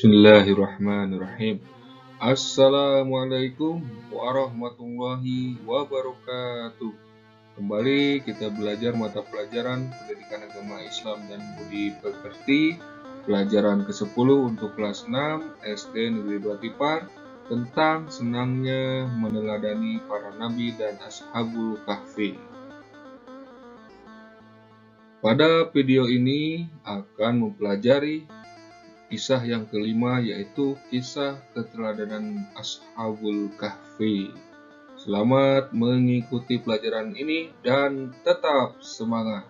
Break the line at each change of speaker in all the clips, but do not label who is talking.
Bismillahirrahmanirrahim. Assalamualaikum warahmatullahi wabarakatuh. Kembali kita belajar mata pelajaran Pendidikan Agama Islam dan Budi Pekerti, pelajaran ke-10 untuk kelas 6 SD Negeri 2 Tipar, tentang senangnya meneladani para nabi dan Ashabul Kahfi. Pada video ini akan mempelajari kisah yang kelima, yaitu kisah keteladanan Ashabul Kahfi. Selamat mengikuti pelajaran ini dan tetap semangat.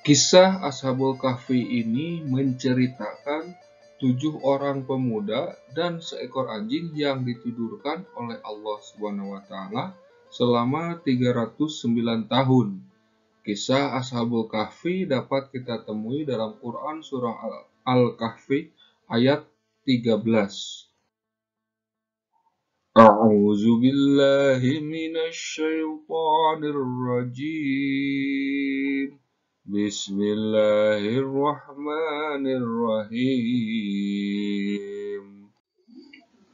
Kisah Ashabul Kahfi ini menceritakan 7 orang pemuda dan seekor anjing yang ditidurkan oleh Allah SWT selama 309 tahun. Kisah Ashabul Kahfi dapat kita temui dalam Quran Surah Al-Kahfi ayat 13. A'udzu billahi minasy syaithanir rajim. Bismillahirrahmanirrahim.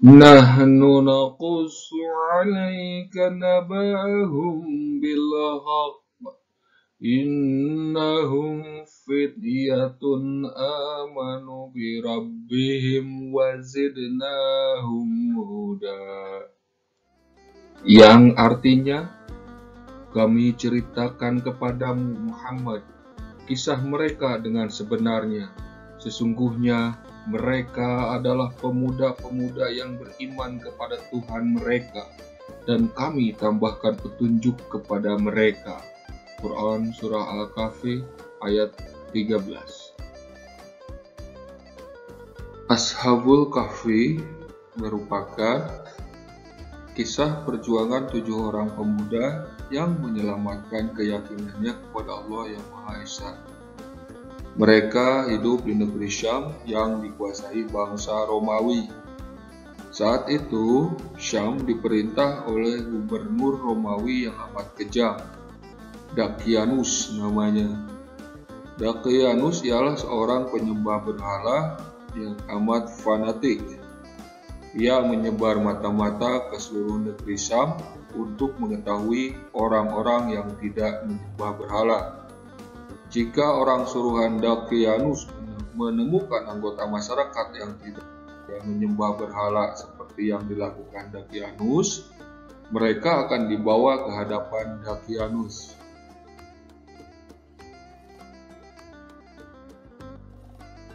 Nahnu naqussu 'alaika naba'ahum bil haqq. Innahum fityatun amanu bi rabbihim wa zidnahum huda. Yang artinya, kami ceritakan kepadamu Muhammad kisah mereka dengan sebenarnya. Sesungguhnya mereka adalah pemuda-pemuda yang beriman kepada Tuhan mereka, dan kami tambahkan petunjuk kepada mereka. Quran Surah Al-Kahfi ayat 13. Ashabul Kahfi merupakan kisah perjuangan 7 orang pemuda yang menyelamatkan keyakinannya kepada Allah yang Maha Esa. Mereka hidup di negeri Syam yang dikuasai bangsa Romawi. Saat itu, Syam diperintah oleh gubernur Romawi yang amat kejam, Dakianus namanya. Dakianus ialah seorang penyembah berhala yang amat fanatik. Ia menyebar mata-mata ke seluruh negeri Syam untuk mengetahui orang-orang yang tidak menyembah berhala. Jika orang suruhan Dakianus menemukan anggota masyarakat yang tidak menyembah berhala seperti yang dilakukan Dakianus, mereka akan dibawa ke hadapan Dakianus.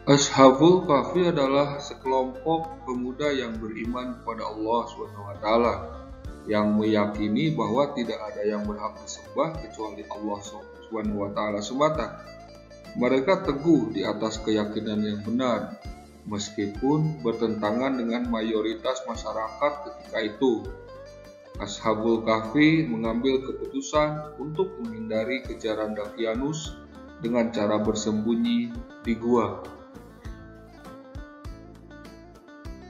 Ashabul Kahfi adalah sekelompok pemuda yang beriman kepada Allah SWT, yang meyakini bahwa tidak ada yang berhak disembah kecuali Allah SWT semata. Mereka teguh di atas keyakinan yang benar, meskipun bertentangan dengan mayoritas masyarakat ketika itu. Ashabul Kahfi mengambil keputusan untuk menghindari kejaran Dakianus dengan cara bersembunyi di gua.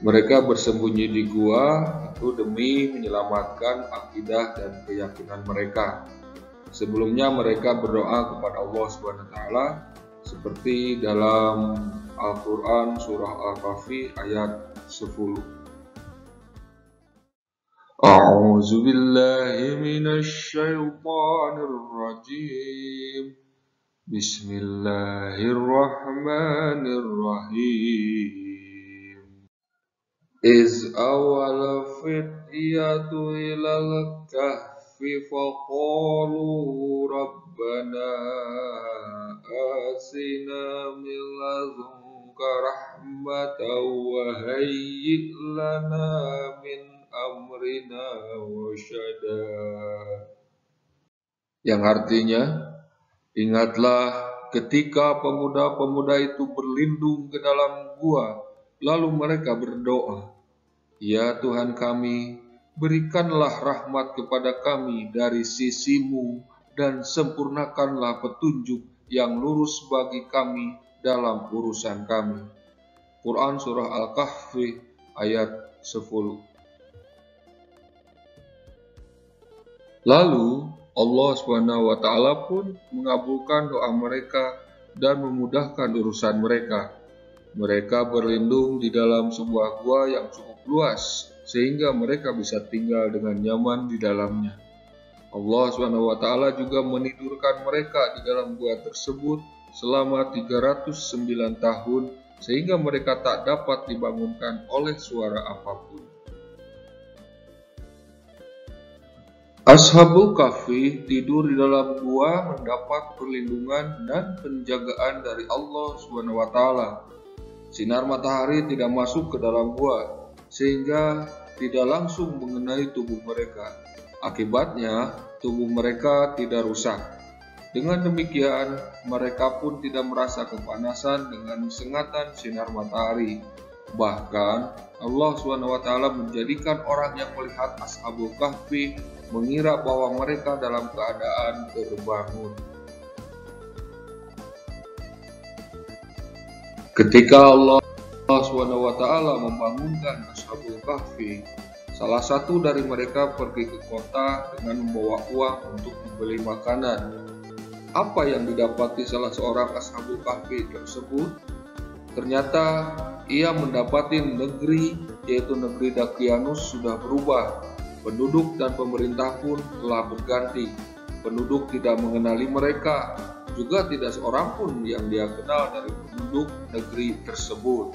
Mereka bersembunyi di gua itu demi menyelamatkan akidah dan keyakinan mereka. Sebelumnya mereka berdoa kepada Allah SWT seperti dalam Al-Quran Surah Al-Kahfi ayat 10. A'udzu billahi minasy syaithanir rajim. Bismillahirrahmanirrahim. Iz awal fityatu ilal kahfi faqalu rabbana asina min ladunka rahmatan wa hayyi' lana min amrina rasyada. Yang artinya, ingatlah ketika pemuda-pemuda itu berlindung ke dalam gua, lalu mereka berdoa, "Ya Tuhan kami, berikanlah rahmat kepada kami dari sisi-Mu dan sempurnakanlah petunjuk yang lurus bagi kami dalam urusan kami." Quran Surah Al-Kahfi ayat 10. Lalu Allah SWT pun mengabulkan doa mereka dan memudahkan urusan mereka. Mereka berlindung di dalam sebuah gua yang cukup luas, sehingga mereka bisa tinggal dengan nyaman di dalamnya. Allah SWT juga menidurkan mereka di dalam gua tersebut selama 309 tahun, sehingga mereka tak dapat dibangunkan oleh suara apapun. Ashabul Kahfi tidur di dalam gua mendapat perlindungan dan penjagaan dari Allah SWT. Sinar matahari tidak masuk ke dalam gua, sehingga tidak langsung mengenai tubuh mereka. Akibatnya, tubuh mereka tidak rusak. Dengan demikian, mereka pun tidak merasa kepanasan dengan sengatan sinar matahari. Bahkan, Allah SWT menjadikan orang yang melihat Ashabul Kahfi mengira bahwa mereka dalam keadaan terbangun. Ketika Allah SWT membangunkan Ashabul Kahfi, salah satu dari mereka pergi ke kota dengan membawa uang untuk membeli makanan. Apa yang didapati salah seorang Ashabul Kahfi tersebut? Ternyata ia mendapati negeri, yaitu negeri Dakyanus, sudah berubah. Penduduk dan pemerintah pun telah berganti. Penduduk tidak mengenali mereka, juga tidak seorang pun yang dia kenal dari penduduk negeri tersebut.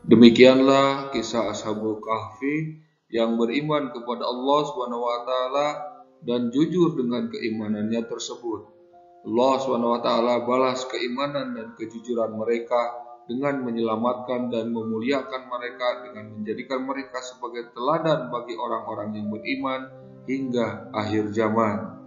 Demikianlah kisah Ashabul Kahfi yang beriman kepada Allah SWT dan jujur dengan keimanannya tersebut. Allah SWT balas keimanan dan kejujuran mereka dengan menyelamatkan dan memuliakan mereka dengan menjadikan mereka sebagai teladan bagi orang-orang yang beriman hingga akhir zaman.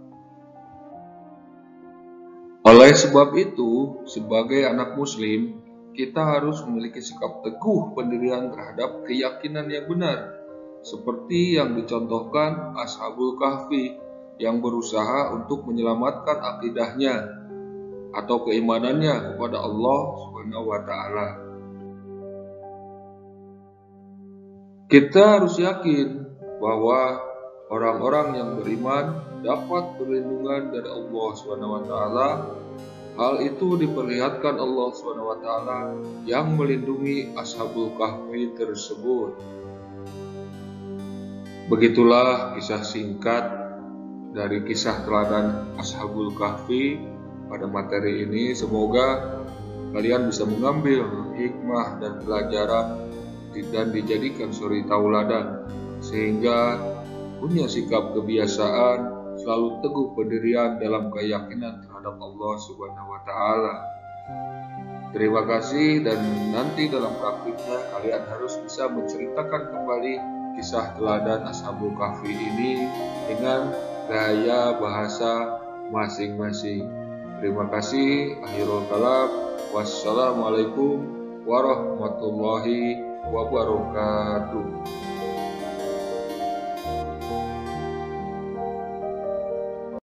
Oleh sebab itu, sebagai anak muslim, kita harus memiliki sikap teguh pendirian terhadap keyakinan yang benar, seperti yang dicontohkan Ashabul Kahfi yang berusaha untuk menyelamatkan akidahnya atau keimanannya kepada Allah SWT. Kita harus yakin bahwa orang-orang yang beriman dapat perlindungan dari Allah SWT. Hal itu diperlihatkan Allah SWT yang melindungi Ashabul Kahfi tersebut. Begitulah kisah singkat dari kisah teladan Ashabul Kahfi pada materi ini. Semoga kalian bisa mengambil hikmah dan pelajaran dan dijadikan suri tauladan, sehingga punya sikap kebiasaan selalu teguh pendirian dalam keyakinan terhadap Allah SWT. Terima kasih, dan nanti dalam praktiknya kalian harus bisa menceritakan kembali kisah teladan Ashabul Kahfi ini dengan gaya bahasa masing-masing. Terima kasih. Akhirul kalam. Wassalamualaikum warahmatullahi wabarakatuh.